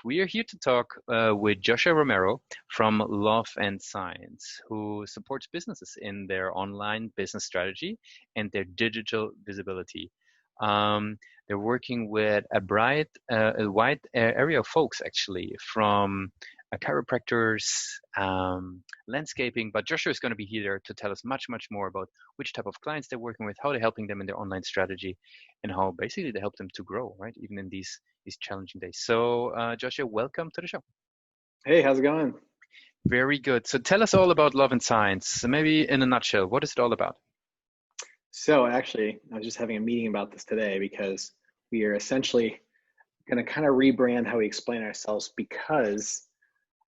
We are here to talk with Joshua Romero from Love and Science, who supports businesses in their online business strategy and their digital visibility. Um, they're working with a wide area of folks, actually, from chiropractors, landscaping. But Joshua is going to be here to tell us much, much more about which type of clients they're working with, how they're helping them in their online strategy, and how basically they help them to grow, right? Even in these challenging days. So, Joshua, welcome to the show. Hey, how's it going? Very good. So tell us all about Love and Science. So maybe in a nutshell, what is it all about? So actually, I was just having a meeting about this today because we are essentially going to kind of rebrand how we explain ourselves because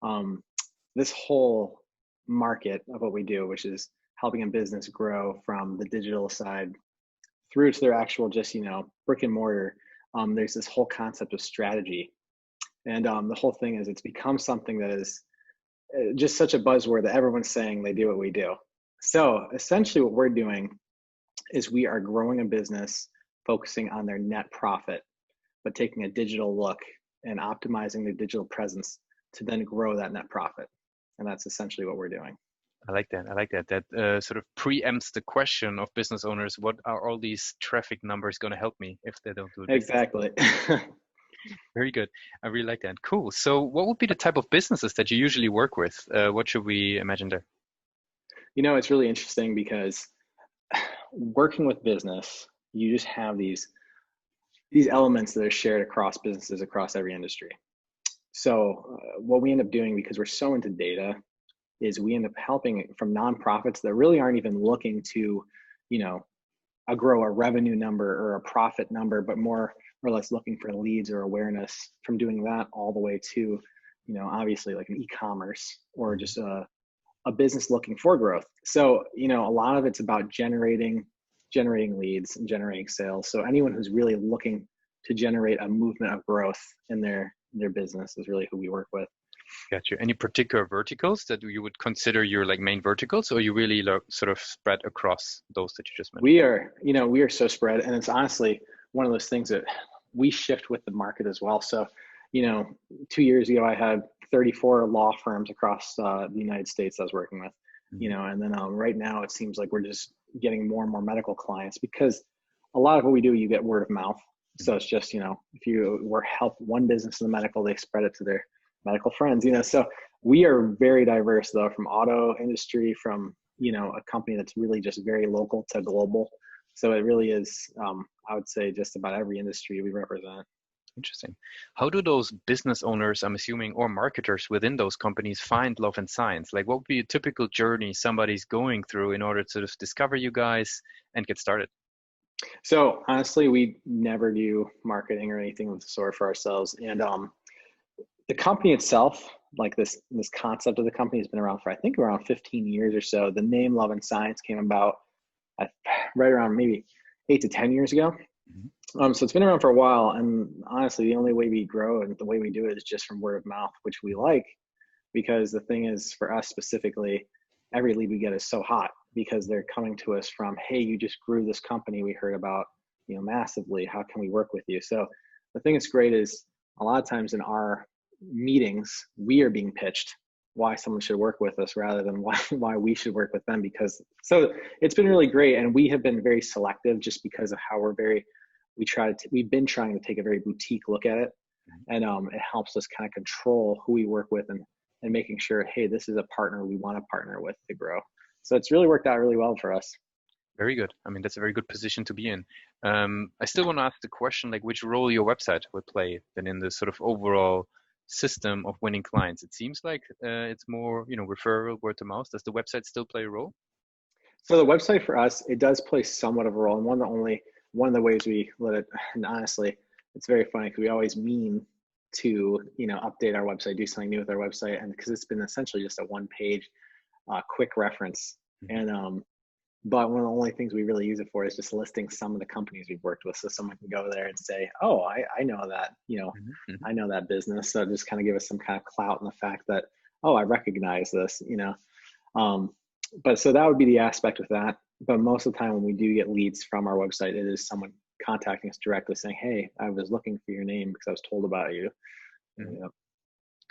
um, this whole market of what we do, which is helping a business grow from the digital side through to their actual just, brick and mortar, there's this whole concept of strategy. And the whole thing is it's become something that is just such a buzzword that everyone's saying they do what we do. So essentially what we're doing is we are growing a business focusing on their net profit, but taking a digital look and optimizing their digital presence to then grow that net profit. And that's essentially what we're doing. I like that. I like that. That sort of preempts the question of business owners. What are all these traffic numbers going to help me if they don't do business? Exactly. Very good. I really like that. Cool. So what would be the type of businesses that you usually work with? What should we imagine there? It's really interesting because working with business, you just have these elements that are shared across businesses across every industry. So what we end up doing, because we're so into data, is we end up helping from nonprofits that really aren't even looking to, grow a revenue number or a profit number, but more or less looking for leads or awareness, from doing that all the way to, obviously like an e-commerce or just a business looking for growth. So, a lot of it's about generating leads and generating sales. So anyone who's really looking to generate a movement of growth in their business is really who we work with. Got you. Any particular verticals that you would consider your like main verticals, or you really sort of spread across those that you just mentioned? We are so spread, and it's honestly one of those things that we shift with the market as well. So, 2 years ago, I had 34 law firms across the United States I was working with, and then right now it seems like we're just getting more and more medical clients because a lot of what we do, you get word of mouth. So it's just, if you were help one business in the medical, they spread it to their medical friends, so we are very diverse though, from auto industry, from, a company that's really just very local to global. So it really is, I would say, just about every industry we represent. Interesting. How do those business owners, I'm assuming, or marketers within those companies find Love and Science? Like, what would be a typical journey somebody's going through in order to sort of discover you guys and get started? So honestly, we never do marketing or anything of the sort for ourselves. And the company itself, like this concept of the company, has been around for, I think, around 15 years or so. The name Love and Science came about right around maybe 8 to 10 years ago. So it's been around for a while, and honestly, the only way we grow and the way we do it is just from word of mouth, which we like, because the thing is, for us specifically, every lead we get is so hot because they're coming to us from, hey, you just grew this company we heard about, massively. How can we work with you? So the thing that's great is a lot of times in our meetings, we are being pitched why someone should work with us rather than why we should work with them. Because so it's been really great, and we have been very selective just because of how we've been trying to take a very boutique look at it, and it helps us kind of control who we work with and making sure, hey, this is a partner we want to partner with to grow. So it's really worked out really well for us. Very good. I mean, that's a very good position to be in. I still want to ask the question, like, which role your website would play then in the sort of overall system of winning clients. It seems like it's more, referral, word of mouth. Does the website still play a role? So the website for us, it does play somewhat of a role, and one of the ways we let it. And honestly, it's very funny because we always mean to update our website, do something new with our website, and because it's been essentially just a one-page quick reference. And but one of the only things we really use it for is just listing some of the companies we've worked with, so someone can go there and say, oh, I know that, I know that business. So just kind of give us some kind of clout in the fact that, oh, I recognize this. But so that would be the aspect with that. But most of the time when we do get leads from our website, it is someone contacting us directly saying, hey, I was looking for your name because I was told about you. Mhm. Yep.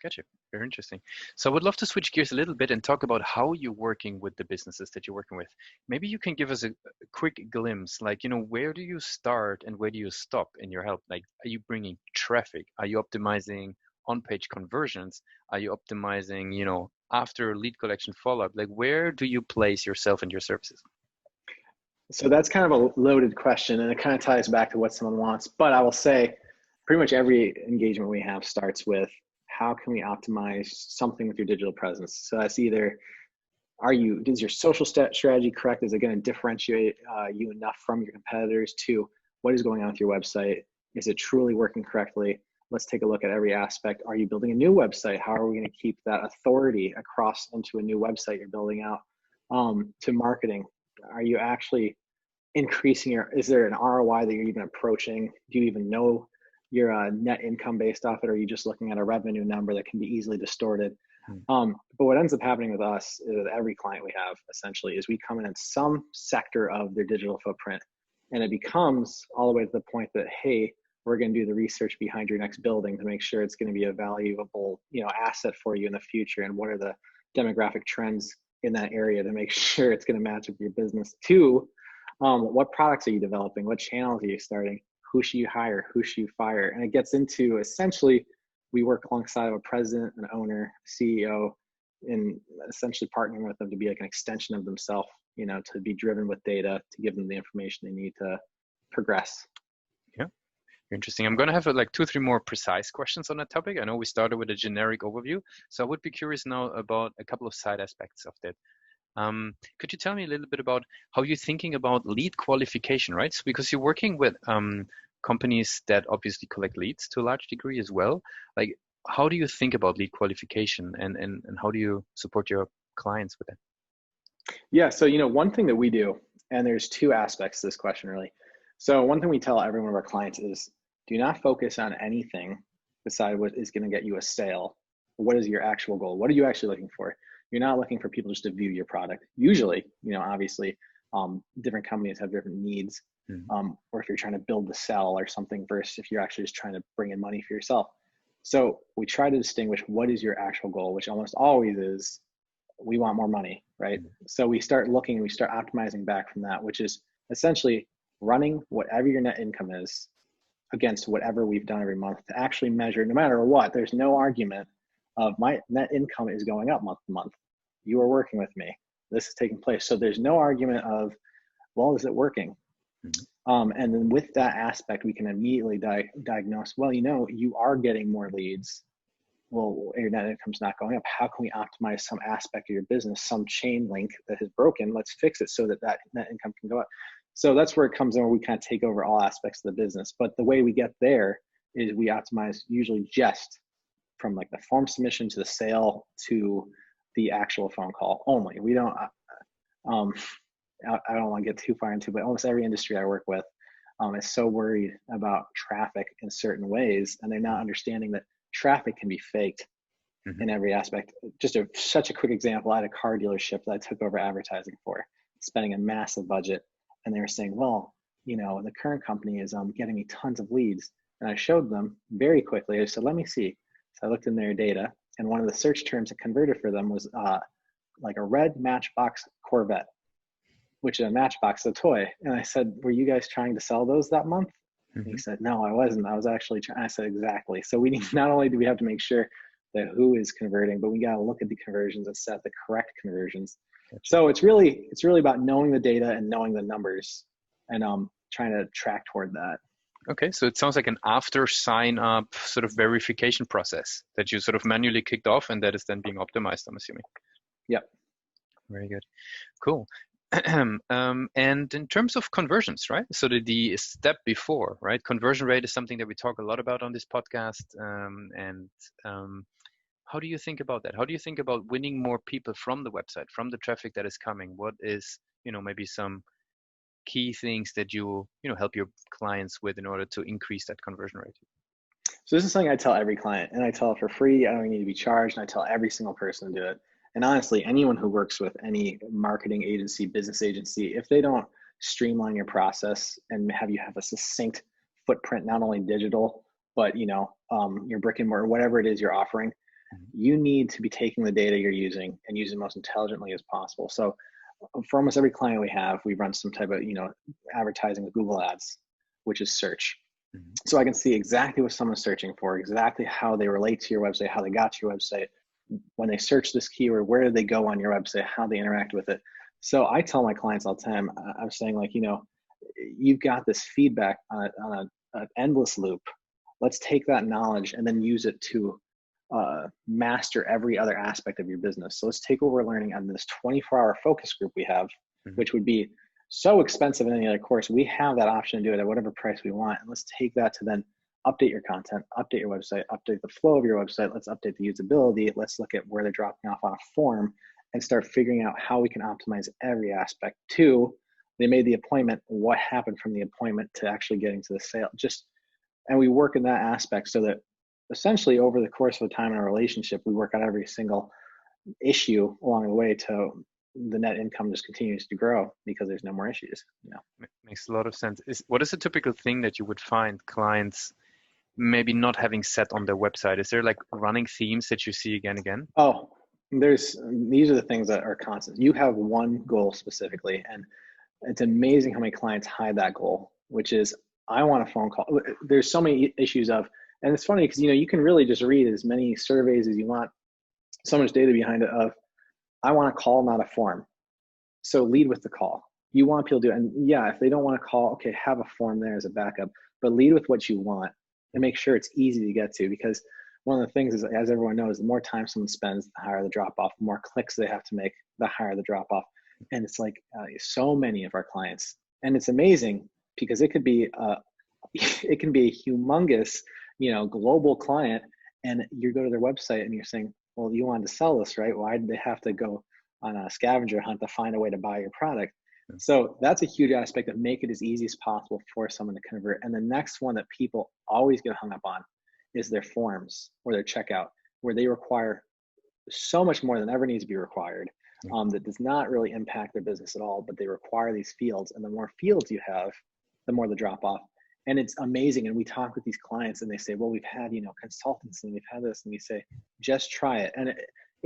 Gotcha. Very interesting. So I would love to switch gears a little bit and talk about how you're working with the businesses that you're working with. Maybe you can give us a quick glimpse, like, where do you start and where do you stop in your help? Like, are you bringing traffic? Are you optimizing on-page conversions? Are you optimizing, after lead collection follow-up? Like, where do you place yourself and your services? So that's kind of a loaded question, and it kind of ties back to what someone wants. But I will say, pretty much every engagement we have starts with how can we optimize something with your digital presence. So that's either is your social strategy correct? Is it going to differentiate you enough from your competitors? To what is going on with your website? Is it truly working correctly? Let's take a look at every aspect. Are you building a new website? How are we going to keep that authority across into a new website you're building out? To marketing, are you actually increasing is there an ROI that you're even approaching? Do you even know your net income based off it? Or are you just looking at a revenue number that can be easily distorted? Hmm. But what ends up happening with us, with every client we have essentially, is we come in some sector of their digital footprint, and it becomes all the way to the point that, hey, we're going to do the research behind your next building to make sure it's going to be a valuable, asset for you in the future. And what are the demographic trends in that area to make sure it's going to match with your business? Two, what products are you developing? What channels are you starting? Who should you hire? Who should you fire? And it gets into essentially, we work alongside of a president, an owner, CEO, in essentially partnering with them to be like an extension of themselves, to be driven with data, to give them the information they need to progress. Yeah. Interesting. I'm going to have like 2, 3 more precise questions on that topic. I know we started with a generic overview, so I would be curious now about a couple of side aspects of that. Could you tell me a little bit about how you're thinking about lead qualification, right? So because you're working with companies that obviously collect leads to a large degree as well. Like, how do you think about lead qualification, and how do you support your clients with that? Yeah. So, one thing that we do, and there's two aspects to this question really. So one thing we tell every one of our clients is, do not focus on anything beside what is going to get you a sale. What is your actual goal? What are you actually looking for? You're not looking for people just to view your product. Usually, obviously, different companies have different needs. Mhm. Or if you're trying to build the sell or something versus if you're actually just trying to bring in money for yourself. So we try to distinguish what is your actual goal, which almost always is, we want more money, right? Mhm. So we start looking, we start optimizing back from that, which is essentially running whatever your net income is against whatever we've done every month to actually measure, no matter what. There's no argument of my net income is going up month to month. You are working with me. This is taking place. So there's no argument of, well, is it working? Mhm. And then with that aspect, we can immediately diagnose, well, you are getting more leads. Well, your net income's not going up. How can we optimize some aspect of your business, some chain link that is broken? Let's fix it so that net income can go up. So that's where it comes in, where we kind of take over all aspects of the business. But the way we get there is we optimize usually just from like the form submission to the sale to the actual phone call only. We don't, um, I don't want to get too far into, but almost every industry I work with is so worried about traffic in certain ways, and they're not understanding that traffic can be faked Mhm. in every aspect. Just such a quick example, I had a car dealership that I took over advertising for, spending a massive budget, and they were saying, well, the current company is getting me tons of leads. And I showed them very quickly. I said, let me see. So I looked in their data, and one of the search terms that converted for them was like a red Matchbox Corvette, which is a Matchbox, a toy. And I said, were you guys trying to sell those that month? And he Mhm. said, no, I wasn't. I was actually trying. I said, exactly. So we need, not only do we have to make sure that who is converting, but we got to look at the conversions and set the correct conversions. Gotcha. So it's really about knowing the data and knowing the numbers, and trying to track toward that. Okay, so it sounds like an after sign up sort of verification process that you sort of manually kicked off and that is then being optimized, I'm assuming. Yep. Very good. Cool. And in terms of conversions, right? So the step before, right? Conversion rate is something that we talk a lot about on this podcast. And how do you think about that? How do you think about winning more people from the website, from the traffic that is coming? What is, maybe some key things that you help your clients with in order to increase that conversion rate? So this is something I tell every client, and I tell it for free. I don't need to be charged, and I tell every single person to do it. And honestly, anyone who works with any marketing agency, business agency, if they don't streamline your process and have you have a succinct footprint, not only digital, but your brick and mortar, whatever it is you're offering, you need to be taking the data you're using and use it most intelligently as possible. So for almost every client we run some type of, advertising with Google Ads, which is search. Mhm. So I can see exactly what someone's searching for, exactly how they relate to your website, how they got to your website. When they search this keyword, where did they go on your website, how they interact with it. So I tell my clients all the time, I'm saying like, you've got this feedback on an endless loop. Let's take that knowledge and then use it to master every other aspect of your business. So let's take what we're learning on this 24-hour focus group we have, Mhm. which would be so expensive in any other course. We have that option to do it at whatever price we want. And let's take that to then update your content, update your website, update the flow of your website. Let's update the usability. Let's look at where they're dropping off on a form and start figuring out how we can optimize every aspect. Two, they made the appointment. What happened from the appointment to actually getting to the sale? And we work in that aspect so that essentially over the course of a time in a relationship, we work on every single issue along the way to the net income just continues to grow because there's no more issues. Makes a lot of sense. What is a typical thing that you would find clients maybe not having set on their website? Is there like running themes that you see again and again? Oh, these are the things that are constant. You have one goal specifically, and it's amazing how many clients hide that goal, which is I want a phone call. There's so many issues of, and it's funny because you can really just read as many surveys as you want, so much data behind it of I want a call, not a form. So lead with the call. You want people to do it. And yeah, if they don't want to call, okay, have a form there as a backup, but lead with what you want and make sure it's easy to get to. Because one of the things is, as everyone knows, the more time someone spends, the higher the drop off, the more clicks they have to make, the higher the drop off. And it's like so many of our clients, and it's amazing because it could be it can be a humongous, global client, and you go to their website and you're saying, well, you wanted to sell this, right? Why did they have to go on a scavenger hunt to find a way to buy your product? So that's a huge aspect of make it as easy as possible for someone to convert. And the next one that people always get hung up on is their forms or their checkout, where they require so much more than ever needs to be required. That does not really impact their business at all, but they require these fields. And the more fields you have, the more the drop off. And it's amazing. And we talk with these clients and they say, well, we've had, consultants and we've had this, and we say, just try it. And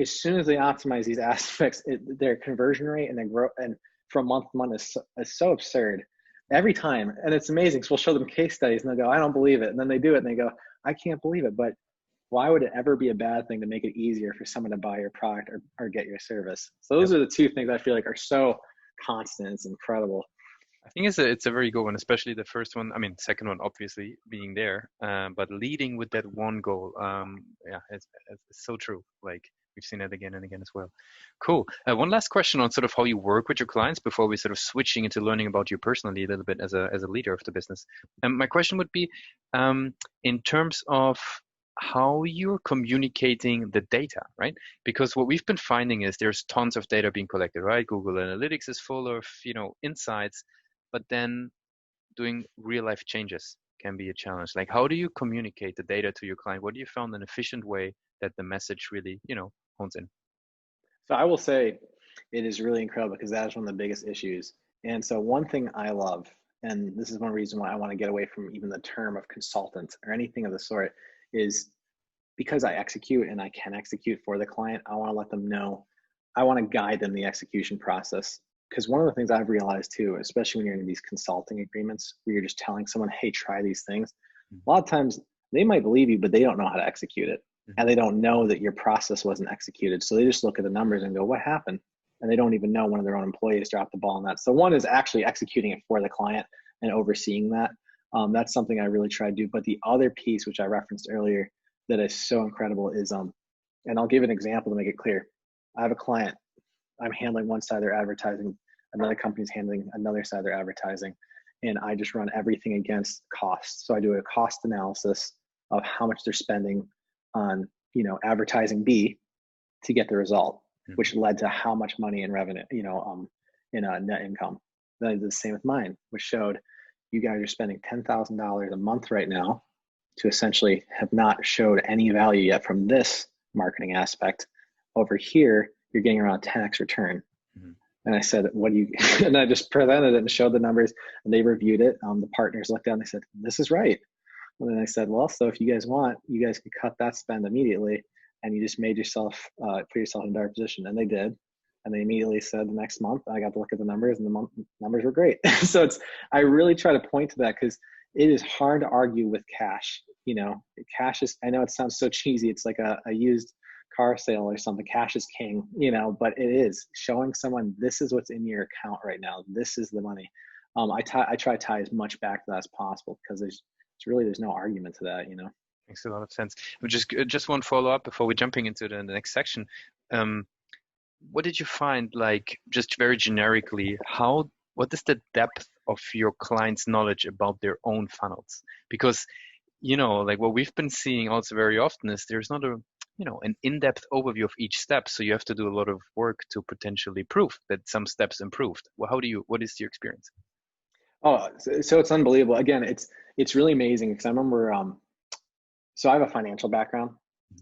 as soon as they optimize these aspects, their conversion rate and their growth and from month to month is so absurd every time. And it's amazing. So we'll show them case studies and they'll go, I don't believe it. And then they do it and they go, I can't believe it. But why would it ever be a bad thing to make it easier for someone to buy your product or get your service? So those are the two things I feel like are so constant. It's incredible. I think it's a very good one, especially the first one. I mean, second one obviously being there, but leading with that one goal. Yeah, it's so true. Like we've seen it again and again as well. Cool. One last question on sort of how you work with your clients before we sort of switching into learning about you personally a little bit as a leader of the business. My question would be, in terms of how you're communicating the data, right? Because what we've been finding is there's tons of data being collected, right? Google Analytics is full of, insights, but then doing real life changes can be a challenge. Like, how do you communicate the data to your client? What do you found an efficient way that the message really, hones in? So I will say it is really incredible because that is one of the biggest issues. And so one thing I love, and this is one reason why I want to get away from even the term of consultant or anything of the sort, is because I execute and I can execute for the client. I want to let them know, I want to guide them the execution process. Because one of the things I've realized too, especially when you're in these consulting agreements where you're just telling someone, hey, try these things, a lot of times they might believe you, but they don't know how to execute it. And they don't know that your process wasn't executed. So they just look at the numbers and go, what happened? And they don't even know one of their own employees dropped the ball on that. So one is actually executing it for the client and overseeing that. That's something I really try to do. But the other piece, which I referenced earlier, that is so incredible is, and I'll give an example to make it clear. I have a client, I'm handling one side of their advertising, another company's handling another side of their advertising, and I just run everything against costs. So I do a cost analysis of how much they're spending on, advertising B to get the result, which led to how much money in revenue, in a net income. Then I did the same with mine, which showed you guys are spending $10,000 a month right now to essentially have not showed any value yet from this marketing aspect. Over here, you're getting around 10x return. And I said, what do you, and I just presented it and showed the numbers and they reviewed it. The partners looked at it and they said, this is right. And then I said, well, so if you guys want, you guys can cut that spend immediately, and you just made yourself put yourself in a dark position. And they did. And they immediately said the next month, I got to look at the numbers, and the numbers were great. So I really try to point to that, because it is hard to argue with cash. Cash is, I know it sounds so cheesy. It's like a used car sale or something. Cash is king, but it is showing someone, this is what's in your account right now. This is the money. I try to tie as much back to that as possible, because there's no argument to that. Makes a lot of sense. Just one follow up before we're jumping into the next section. What did you find, like, just very generically, what is the depth of your clients' knowledge about their own funnels? Because, like what we've been seeing also very often is there's not an in-depth overview of each step. So you have to do a lot of work to potentially prove that some steps improved. Well, what is your experience? Oh, so it's unbelievable. Again, it's really amazing, because I remember, so I have a financial background.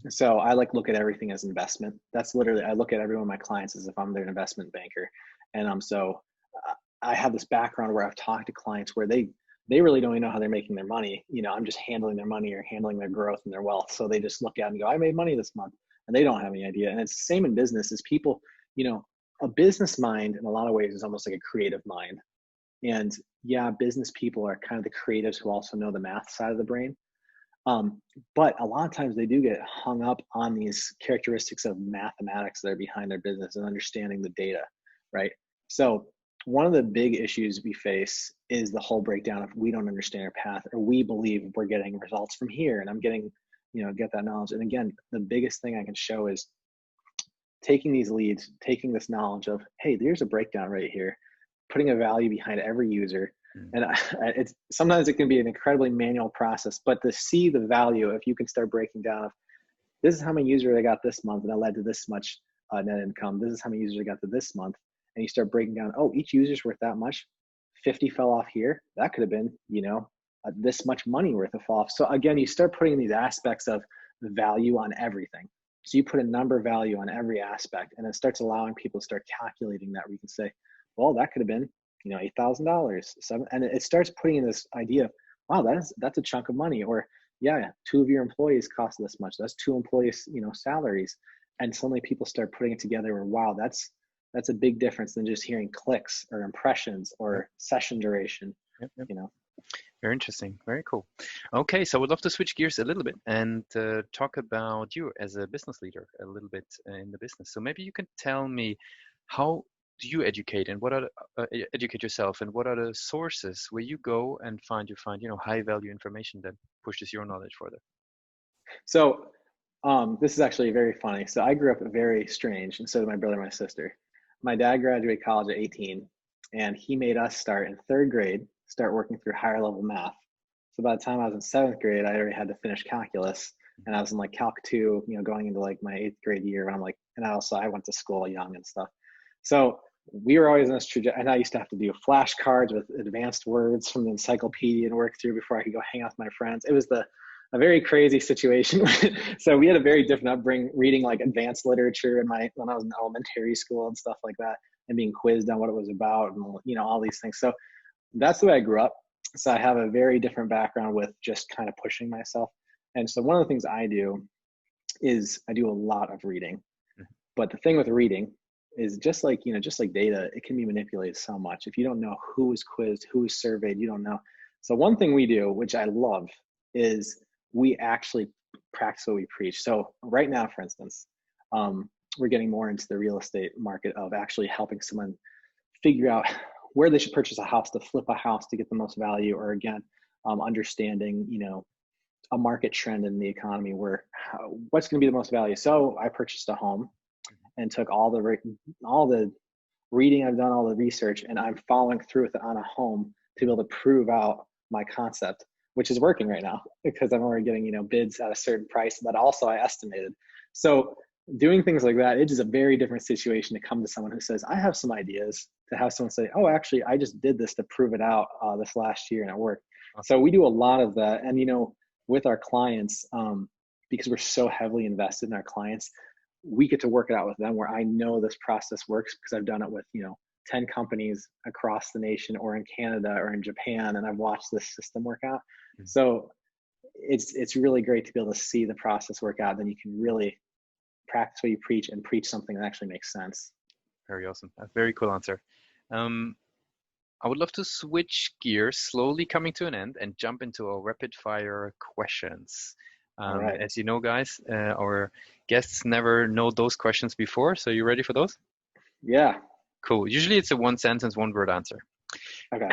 So I look at everything as investment. That's literally, I look at every one of my clients as if I'm their investment banker. And I have this background where I've talked to clients where they really don't even know how they're making their money. I'm just handling their money or handling their growth and their wealth. So they just look at it and go, I made money this month, and they don't have any idea. And it's the same in business. As people, a business mind in a lot of ways is almost like a creative mind. And yeah, business people are kind of the creatives who also know the math side of the brain. But a lot of times they do get hung up on these characteristics of mathematics that are behind their business and understanding the data, right? So one of the big issues we face is the whole breakdown of, we don't understand our path, or we believe we're getting results from here, and I'm getting, get that knowledge. And again, the biggest thing I can show is taking these leads, taking this knowledge of, hey, there's a breakdown right here, putting a value behind every user. And sometimes it can be an incredibly manual process, but to see the value, if you can start breaking down of, this is how many users I got this month, and that led to this much net income. This is how many users I got to this month. And you start breaking down, oh, each user's worth that much. 50 fell off here. That could have been, this much money worth of fall off. So again, you start putting these aspects of the value on everything. So you put a number value on every aspect, and it starts allowing people to start calculating that, where you can say, well, that could have been, $8,000, and it starts putting in this idea of, wow, that's a chunk of money. Or yeah, 2 of your employees cost this much. That's 2 employees, salaries. And suddenly people start putting it together where, wow, that's a big difference than just hearing clicks or impressions or session duration. Yep. Very interesting. Very cool. Okay, so I would love to switch gears a little bit and talk about you as a business leader a little bit in the business. So maybe you can tell me, how do you educate, and what are educate yourself, and what are the sources where you go and find high value information that pushes your knowledge further? So this is actually very funny. So I grew up very strange, and so did my brother and my sister. My dad graduated college at 18, and he made us start in 3rd grade, start working through higher level math. So by the time I was in 7th grade, I already had to finish calculus, and I was in like Calc 2, going into like my 8th grade year. And I went to school young and stuff. So we were always in this trajectory, and I used to have to do flashcards with advanced words from the encyclopedia and work through before I could go hang out with my friends. It was a very crazy situation. So we had a very different upbringing, reading like advanced literature when I was in elementary school and stuff like that, and being quizzed on what it was about, and all these things. So that's the way I grew up. So I have a very different background with just kind of pushing myself. And so one of the things I do is I do a lot of reading. But the thing with reading is, just like data, it can be manipulated so much. If you don't know who is quizzed, who is surveyed, you don't know. So one thing we do, which I love, is we actually practice what we preach. So right now, for instance, we're getting more into the real estate market of actually helping someone figure out where they should purchase a house, to flip a house to get the most value, or again, understanding, a market trend in the economy where what's going to be the most value. So I purchased a home and took all the reading I've done, all the research, and I'm following through with it on a home to be able to prove out my concept, which is working right now, because I'm already getting, bids at a certain price that also I estimated. So doing things like that, it is a very different situation to come to someone who says, I have some ideas, to have someone say, oh, actually, I just did this to prove it out this last year and it worked. So we do a lot of that. And, with our clients, because we're so heavily invested in our clients, we get to work it out with them, where I know this process works because I've done it with, 10 companies across the nation, or in Canada or in Japan, and I've watched this system work out. So it's really great to be able to see the process work out. Then you can really practice what you preach and preach something that actually makes sense. Very awesome. A very cool answer. Um, I would love to switch gears, slowly coming to an end, and jump into our rapid fire questions. All right. As you know, guys, our guests never know those questions before. So you ready for those? Yeah. Cool. Usually it's a one sentence, one word answer. Okay.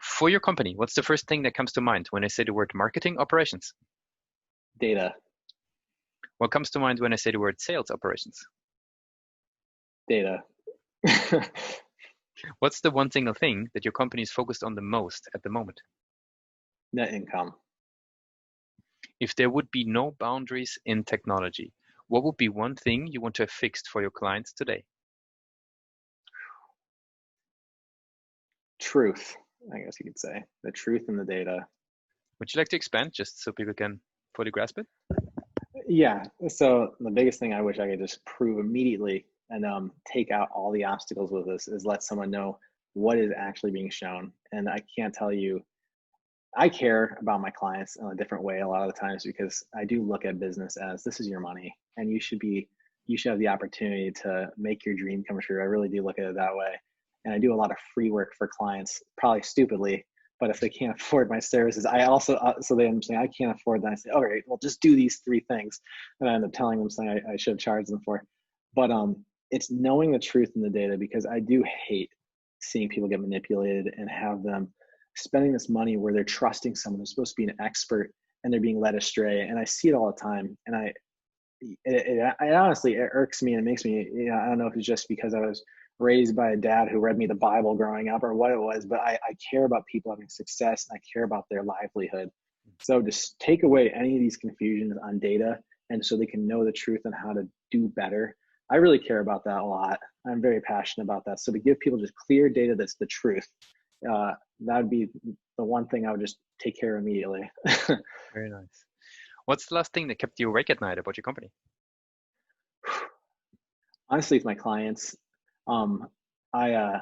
For your company, what's the first thing that comes to mind when I say the word marketing operations? Data. What comes to mind when I say the word sales operations? Data. What's the one single thing that your company is focused on the most at the moment? Net income. If there would be no boundaries in technology, what would be one thing you want to have fixed for your clients today? Truth, I guess you could say. The truth in the data. Would you like to expand just so people can fully grasp it? Yeah. So the biggest thing I wish I could just prove immediately and take out all the obstacles with this is let someone know what is actually being shown. And I can't tell you, I care about my clients in a different way a lot of the times because I do look at business as this is your money and you should have the opportunity to make your dream come true. I really do look at it that way. And I do a lot of free work for clients, probably stupidly, but if they can't afford my services, I also, so they understand I can't afford that. I say, all right, well, just do these three things. And I end up telling them something I should have charged them for. But it's knowing the truth in the data because I do hate seeing people get manipulated and have them spending this money where they're trusting someone who's supposed to be an expert and they're being led astray. And I see it all the time. And it honestly, it irks me and it makes me, I don't know if it's just because I was raised by a dad who read me the Bible growing up or what it was, but I care about people having success and I care about their livelihood. So just take away any of these confusions on data and so they can know the truth and how to do better. I really care about that a lot. I'm very passionate about that. So to give people just clear data that's the truth, that would be the one thing I would just take care of immediately. Very nice. What's the last thing that kept you awake at night about your company? Honestly, with my clients, I,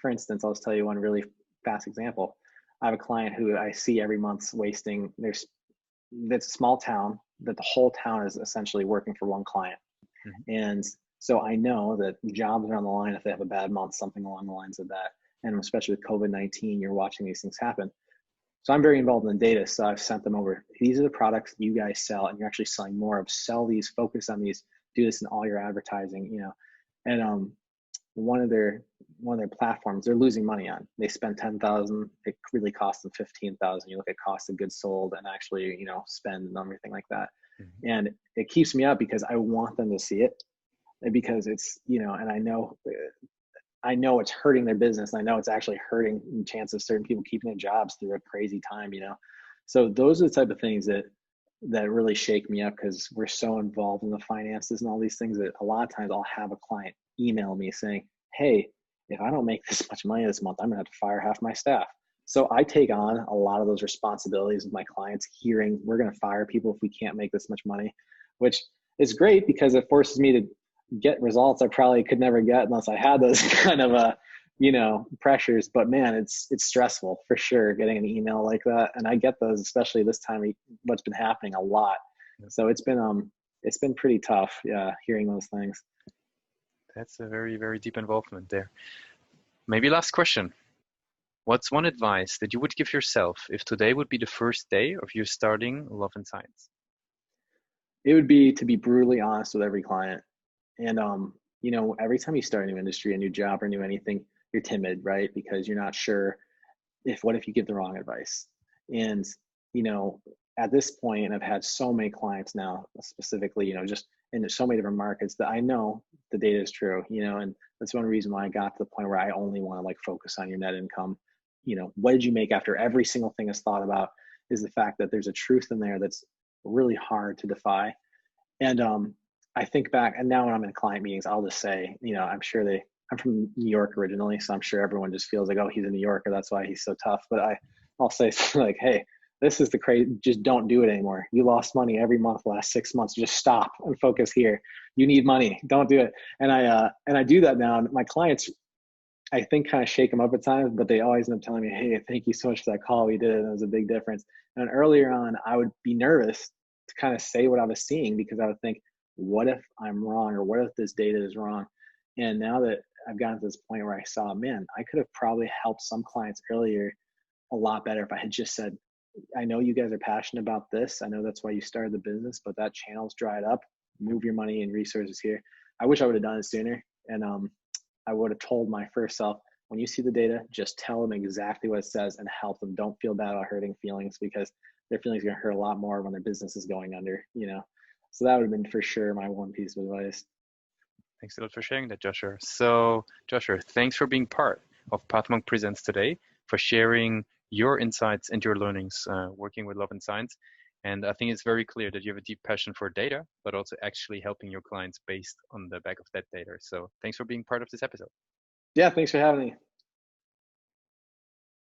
for instance, I'll just tell you one really fast example. I have a client who I see every month wasting. That's a small town that the whole town is essentially working for one client, and so I know that jobs are on the line if they have a bad month, something along the lines of that. And especially with COVID-19, you're watching these things happen. So I'm very involved in the data. So I've sent them over. These are the products you guys sell, and you're actually selling more of. Sell these. Focus on these. Do this in all your advertising. And one of their platforms they're losing money on. They spend 10,000. It really costs them 15,000. You look at cost of goods sold and actually spend and everything like that. And it keeps me up because I want them to see it, because it's and I know it's hurting their business. I know it's actually hurting the chance of certain people keeping their jobs through a crazy time, So those are the type of things that really shake me up because we're so involved in the finances and all these things that a lot of times I'll have a client email me saying, hey, if I don't make this much money this month, I'm gonna have to fire half my staff. So I take on a lot of those responsibilities with my clients, hearing we're gonna fire people if we can't make this much money, which is great because it forces me to get results I probably could never get unless I had those kind of pressures. But man, it's stressful for sure getting an email like that, and I get those especially this time. What's been happening a lot, so it's been pretty tough. Yeah, hearing those things. That's a very, very deep involvement there. Maybe last question. What's one advice that you would give yourself if today would be the first day of you starting Love and Science? It would be to be brutally honest with every client. And every time you start a new industry, a new job, or new anything, you're timid, right? Because you're not sure what if you give the wrong advice. And at this point, I've had so many clients now, specifically, just in so many different markets, that I know the data is true, and that's one reason why I got to the point where I only want to focus on your net income. What did you make after every single thing is thought about, is the fact that there's a truth in there that's really hard to defy. And I think back, and now when I'm in client meetings, I'll just say, I'm from New York originally, so I'm sure everyone just feels like, oh, he's a New Yorker, that's why he's so tough. But I'll say something like, hey, this is the crazy, just don't do it anymore. You lost money every month the last 6 months. Just stop and focus here. You need money. Don't do it. And I do that now. And my clients, I think kind of shake them up at times, but they always end up telling me, "Hey, thank you so much for that call. We did it. And it was a big difference." And earlier on, I would be nervous to kind of say what I was seeing because I would think, "What if I'm wrong, or what if this data is wrong?" And now that I've gotten to this point where I saw, man, I could have probably helped some clients earlier a lot better if I had just said, "I know you guys are passionate about this. I know that's why you started the business, but that channel's dried up. Move your money and resources here." I wish I would have done it sooner. And I would have told my first self, when you see the data, just tell them exactly what it says and help them. Don't feel bad about hurting feelings, because their feelings are going to hurt a lot more when their business is going under. So that would have been for sure my one piece of advice. Thanks a lot for sharing that, Joshua. So, Joshua, thanks for being part of Pathmonk Presents today, for sharing your insights and your learnings working with Love and Science. And I think it's very clear that you have a deep passion for data, but also actually helping your clients based on the back of that data. So, thanks for being part of this episode. Yeah, thanks for having me.